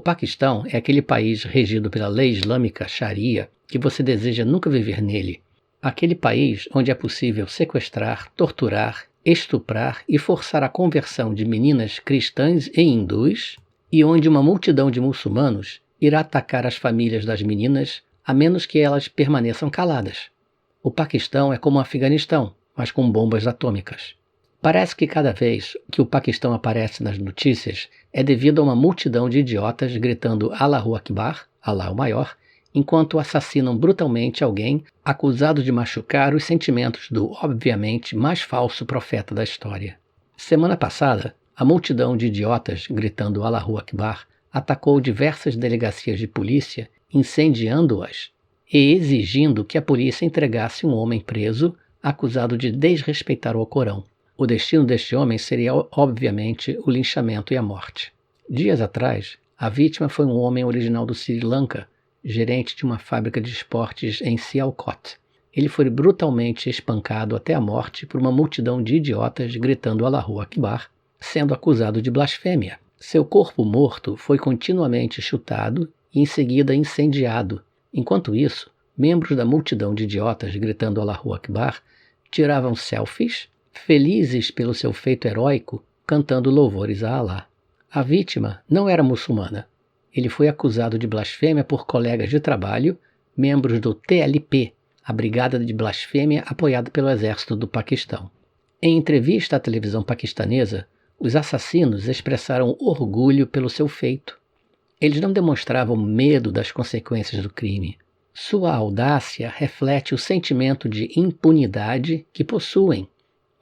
Paquistão é aquele país regido pela lei islâmica Sharia que você deseja nunca viver nele. Aquele país onde é possível sequestrar, torturar, estuprar e forçar a conversão de meninas cristãs e hindus, e onde uma multidão de muçulmanos irá atacar as famílias das meninas a menos que elas permaneçam caladas. O Paquistão é como o Afeganistão, mas com bombas atômicas. Parece que cada vez que o Paquistão aparece nas notícias é devido a uma multidão de idiotas gritando Allahu Akbar, Allah o maior, enquanto assassinam brutalmente alguém acusado de machucar os sentimentos do, obviamente, mais falso profeta da história. Semana passada, a multidão de idiotas gritando Allahu Akbar atacou diversas delegacias de polícia, incendiando-as e exigindo que a polícia entregasse um homem preso acusado de desrespeitar o Alcorão. O destino deste homem seria, obviamente, o linchamento e a morte. Dias atrás, a vítima foi um homem original do Sri Lanka, gerente de uma fábrica de esportes em Sialkot. Ele foi brutalmente espancado até a morte por uma multidão de idiotas gritando Allahu Akbar, sendo acusado de blasfêmia. Seu corpo morto foi continuamente chutado e em seguida incendiado. Enquanto isso, membros da multidão de idiotas gritando Allahu Akbar tiravam selfies, felizes pelo seu feito heróico, cantando louvores a Alá. A vítima não era muçulmana. Ele foi acusado de blasfêmia por colegas de trabalho, membros do TLP, a brigada de blasfêmia apoiada pelo exército do Paquistão. Em entrevista à televisão paquistanesa, os assassinos expressaram orgulho pelo seu feito. Eles não demonstravam medo das consequências do crime. Sua audácia reflete o sentimento de impunidade que possuem.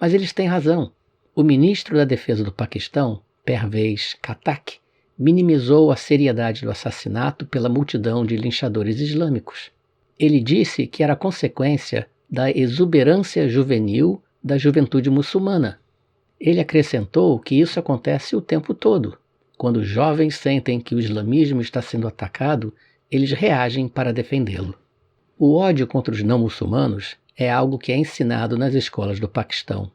Mas eles têm razão. O ministro da Defesa do Paquistão, Pervez Khattak, minimizou a seriedade do assassinato pela multidão de linchadores islâmicos. Ele disse que era consequência da exuberância juvenil da juventude muçulmana. Ele acrescentou que isso acontece o tempo todo. Quando os jovens sentem que o islamismo está sendo atacado, eles reagem para defendê-lo. O ódio contra os não-muçulmanos é algo que é ensinado nas escolas do Paquistão.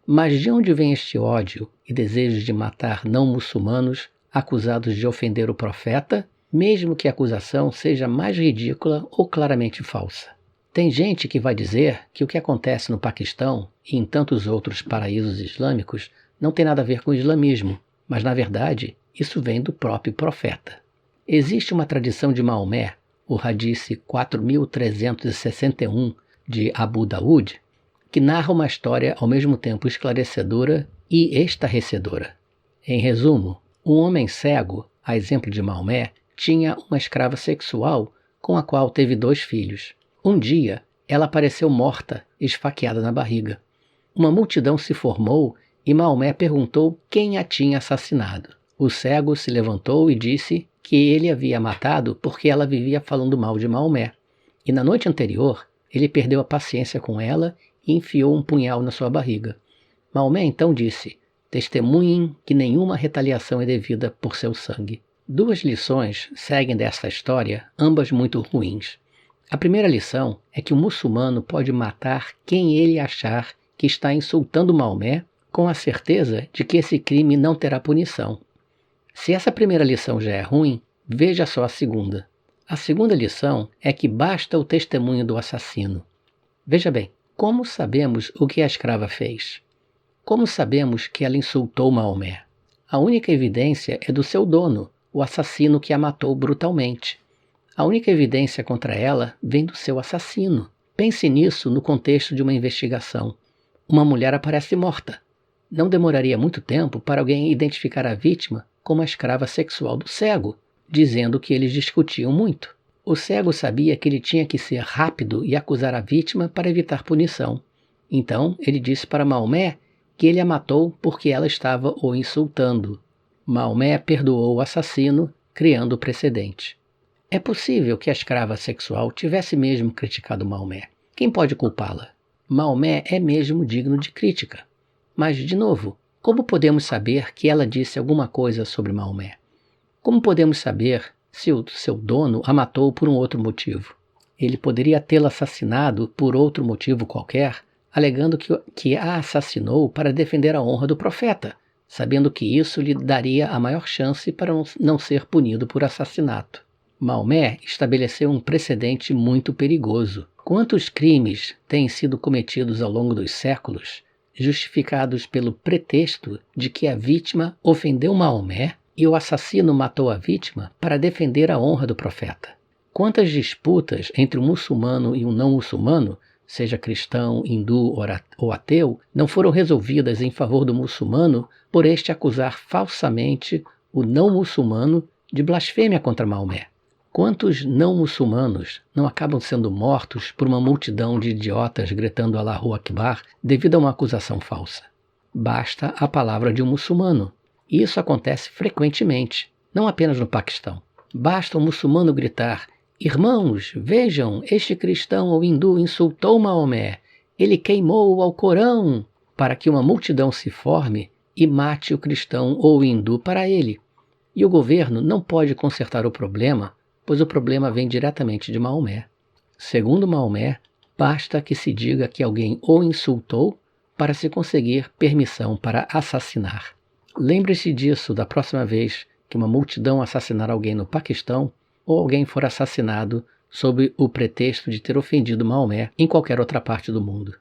Mas de onde vem este ódio e desejo de matar não-muçulmanos acusados de ofender o profeta, mesmo que a acusação seja mais ridícula ou claramente falsa? Tem gente que vai dizer que o que acontece no Paquistão e em tantos outros paraísos islâmicos não tem nada a ver com o islamismo, mas na verdade isso vem do próprio profeta. Existe uma tradição de Maomé, o Hadith 4361 de Abu Daud, que narra uma história ao mesmo tempo esclarecedora e estarrecedora. Em resumo, um homem cego, a exemplo de Maomé, tinha uma escrava sexual com a qual teve 2 filhos. Um dia, ela apareceu morta, esfaqueada na barriga. Uma multidão se formou e Maomé perguntou quem a tinha assassinado. O cego se levantou e disse que ele havia matado porque ela vivia falando mal de Maomé. E na noite anterior, ele perdeu a paciência com ela e enfiou um punhal na sua barriga. Maomé então disse: testemunhem que nenhuma retaliação é devida por seu sangue. 2 lições seguem desta história, ambas muito ruins. A primeira lição é que o muçulmano pode matar quem ele achar que está insultando Maomé, com a certeza de que esse crime não terá punição. Se essa primeira lição já é ruim, veja só a segunda. A segunda lição é que basta o testemunho do assassino. Veja bem, como sabemos o que a escrava fez? Como sabemos que ela insultou Maomé? A única evidência é do seu dono, o assassino que a matou brutalmente. A única evidência contra ela vem do seu assassino. Pense nisso no contexto de uma investigação. Uma mulher aparece morta. Não demoraria muito tempo para alguém identificar a vítima como a escrava sexual do cego, dizendo que eles discutiam muito. O cego sabia que ele tinha que ser rápido e acusar a vítima para evitar punição. Então, ele disse para Maomé que ele a matou porque ela estava o insultando. Maomé perdoou o assassino, criando o precedente. É possível que a escrava sexual tivesse mesmo criticado Maomé. Quem pode culpá-la? Maomé é mesmo digno de crítica. Mas, de novo, como podemos saber que ela disse alguma coisa sobre Maomé? Como podemos saber se o seu dono a matou por um outro motivo? Ele poderia tê-la assassinado por outro motivo qualquer, alegando que a assassinou para defender a honra do profeta, sabendo que isso lhe daria a maior chance para não ser punido por assassinato. Maomé estabeleceu um precedente muito perigoso. Quantos crimes têm sido cometidos ao longo dos séculos, justificados pelo pretexto de que a vítima ofendeu Maomé e o assassino matou a vítima para defender a honra do profeta? Quantas disputas entre um muçulmano e um não muçulmano, seja cristão, hindu ou ateu, não foram resolvidas em favor do muçulmano por este acusar falsamente o não muçulmano de blasfêmia contra Maomé? Quantos não muçulmanos não acabam sendo mortos por uma multidão de idiotas gritando Allahu Akbar devido a uma acusação falsa? Basta a palavra de um muçulmano. E isso acontece frequentemente, não apenas no Paquistão. Basta um muçulmano gritar: irmãos, vejam, este cristão ou hindu insultou Maomé, ele queimou o Alcorão, para que uma multidão se forme e mate o cristão ou o hindu para ele. E o governo não pode consertar o problema, pois o problema vem diretamente de Maomé. Segundo Maomé, basta que se diga que alguém o insultou para se conseguir permissão para assassinar. Lembre-se disso da próxima vez que uma multidão assassinar alguém no Paquistão ou alguém for assassinado sob o pretexto de ter ofendido Maomé em qualquer outra parte do mundo.